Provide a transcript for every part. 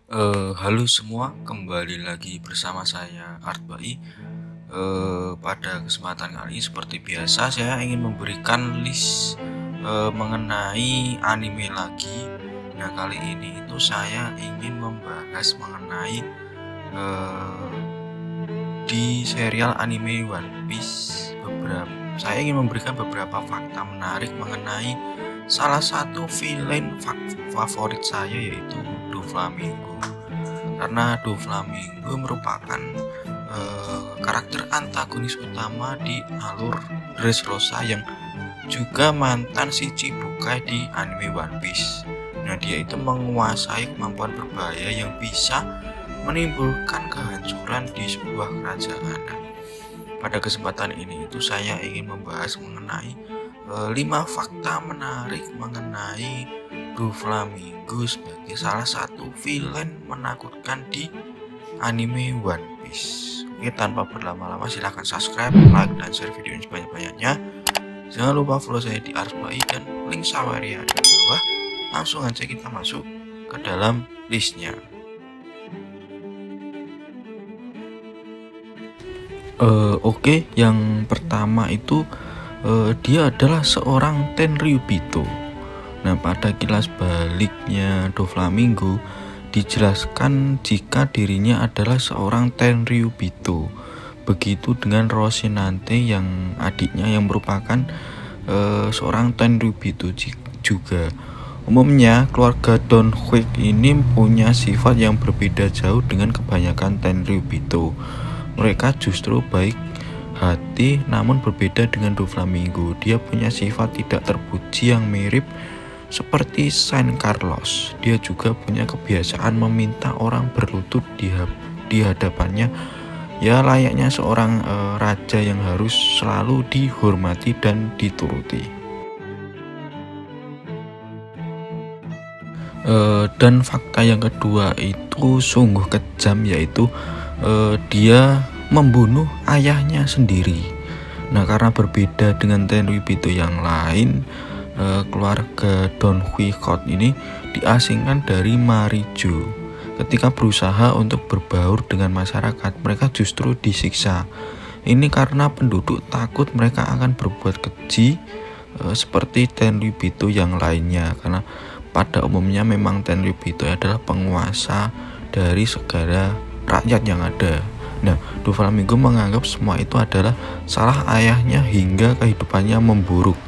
Halo semua, kembali lagi bersama saya Artbai. Pada kesempatan kali ini seperti biasa saya ingin memberikan list mengenai anime lagi. Nah, kali ini itu saya ingin membahas mengenai di serial anime One Piece. Saya ingin memberikan beberapa fakta menarik mengenai salah satu villain favorit saya, yaitu Doflamingo. Karena Doflamingo merupakan karakter antagonis utama di alur Dressrosa yang juga mantan si Chibukai di anime One Piece. Nah, dia itu menguasai kemampuan berbahaya yang bisa menimbulkan kehancuran di sebuah kerajaan. Nah, pada kesempatan ini itu saya ingin membahas mengenai 5 fakta menarik mengenai Doflamingo sebagai salah satu villain menakutkan di anime One Piece. Oke, tanpa berlama-lama silahkan subscribe, like, dan share video ini sebanyak-banyaknya. Jangan lupa follow saya di Artbai dan link Saweria di bawah. Langsung aja kita masuk ke dalam listnya. Oke, yang pertama itu dia adalah seorang Tenryubito. Nah, pada kilas baliknya Doflamingo dijelaskan jika dirinya adalah seorang Tenryubito. Begitu dengan Rocinante yang adiknya yang merupakan seorang Tenryubito juga. Umumnya keluarga Donquik ini punya sifat yang berbeda jauh dengan kebanyakan Tenryubito. Mereka justru baik hati, namun berbeda dengan Doflamingo. Dia punya sifat tidak terpuji yang mirip seperti Saint Carlos. Dia juga punya kebiasaan meminta orang berlutut di hadapannya, ya layaknya seorang raja yang harus selalu dihormati dan dituruti. Dan fakta yang kedua itu sungguh kejam, yaitu dia membunuh ayahnya sendiri. Nah, karena berbeda dengan Tenryubito yang lain, keluarga Don Quixote ini diasingkan dari Marijo. Ketika berusaha untuk berbaur dengan masyarakat, mereka justru disiksa. Ini karena penduduk takut mereka akan berbuat keji seperti Tenryubito yang lainnya. Karena pada umumnya memang Tenryubito adalah penguasa dari segala rakyat yang ada. Nah, Doflamingo menganggap semua itu adalah salah ayahnya hingga kehidupannya memburuk.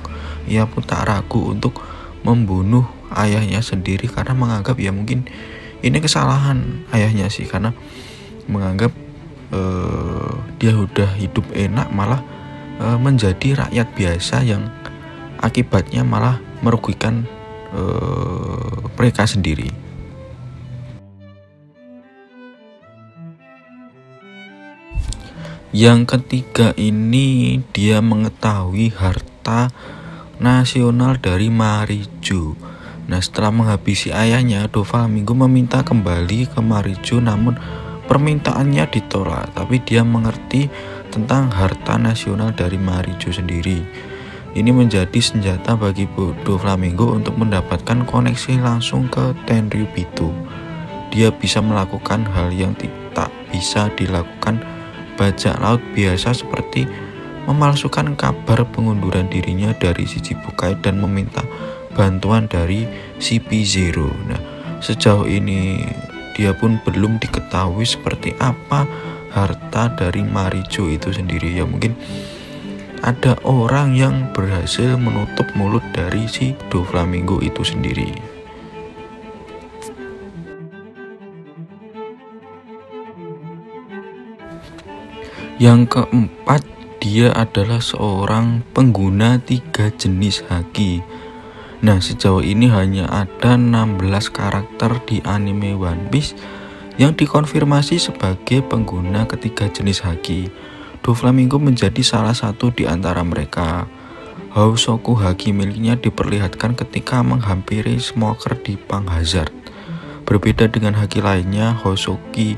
Ia pun tak ragu untuk membunuh ayahnya sendiri karena menganggap ya mungkin ini kesalahan ayahnya sih, karena menganggap dia udah hidup enak malah menjadi rakyat biasa yang akibatnya malah merugikan mereka sendiri. Yang ketiga ini dia mengetahui harta nasional dari Marijo. Nah, setelah menghabisi ayahnya, Doflamingo meminta kembali ke Marijo, namun permintaannya ditolak. Tapi dia mengerti tentang harta nasional dari Marijo sendiri. Ini menjadi senjata bagi Doflamingo untuk mendapatkan koneksi langsung ke Tenryubito. Dia bisa melakukan hal yang tidak bisa dilakukan bajak laut biasa, seperti memalsukan kabar pengunduran dirinya dari si Chibukai dan meminta bantuan dari CP0. Nah, sejauh ini dia pun belum diketahui seperti apa harta dari Marijo itu sendiri. Ya mungkin ada orang yang berhasil menutup mulut dari si Doflamingo itu sendiri. Yang keempat, dia adalah seorang pengguna 3 jenis haki. Nah, sejauh ini hanya ada 16 karakter di anime One Piece yang dikonfirmasi sebagai pengguna ketiga jenis haki. Doflamingo menjadi salah satu di antara mereka. Housoku haki miliknya diperlihatkan ketika menghampiri Smoker di Pang Hazard. Berbeda dengan haki lainnya, Housoki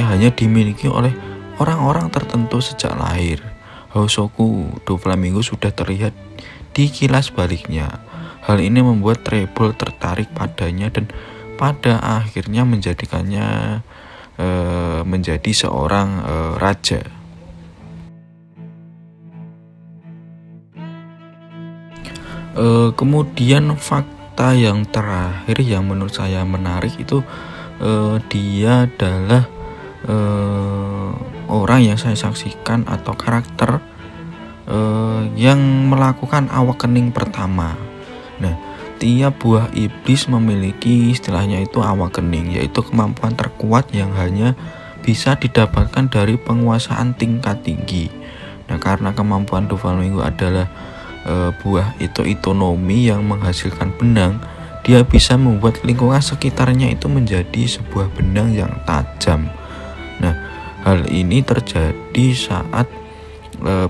hanya dimiliki oleh orang-orang tertentu sejak lahir. Housoku Doflamingo sudah terlihat di kilas baliknya. Hal ini membuat Treble tertarik padanya dan pada akhirnya menjadikannya menjadi seorang raja. Kemudian fakta yang terakhir yang menurut saya menarik itu dia adalah orang yang saya saksikan atau karakter yang melakukan awakening pertama. Nah, tiap buah iblis memiliki istilahnya itu awakening, yaitu kemampuan terkuat yang hanya bisa didapatkan dari penguasaan tingkat tinggi. Nah, karena kemampuan Doflamingo adalah buah itonomi yang menghasilkan benang, dia bisa membuat lingkungan sekitarnya itu menjadi sebuah benang yang tajam. Nah, hal ini terjadi saat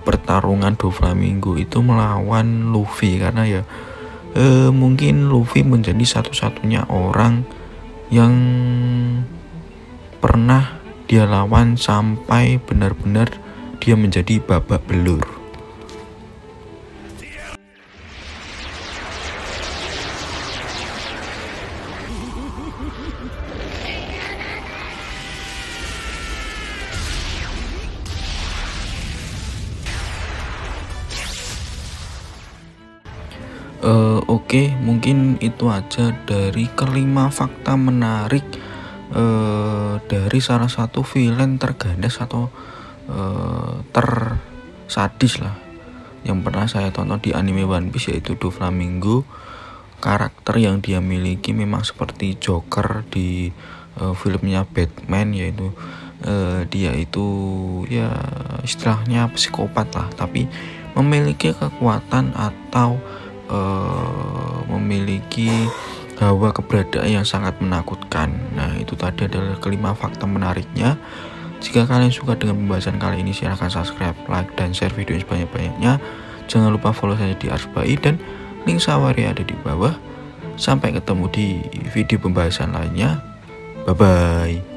pertarungan Doflamingo itu melawan Luffy, karena ya mungkin Luffy menjadi satu-satunya orang yang pernah dia lawan sampai benar-benar dia menjadi babak belur. Oke, mungkin itu aja dari kelima fakta menarik dari salah satu villain terganas atau tersadis lah yang pernah saya tonton di anime One Piece, yaitu Doflamingo. Karakter yang dia miliki memang seperti Joker di filmnya Batman, yaitu dia itu ya istilahnya psikopat lah, tapi memiliki kekuatan atau memiliki hawa keberadaan yang sangat menakutkan. Nah, itu tadi adalah kelima fakta menariknya. Jika kalian suka dengan pembahasan kali ini, silahkan subscribe, like, dan share video ini sebanyak-banyaknya. Jangan lupa follow saya di Arsbai dan link Sawari ada di bawah. Sampai ketemu di video pembahasan lainnya. Bye bye.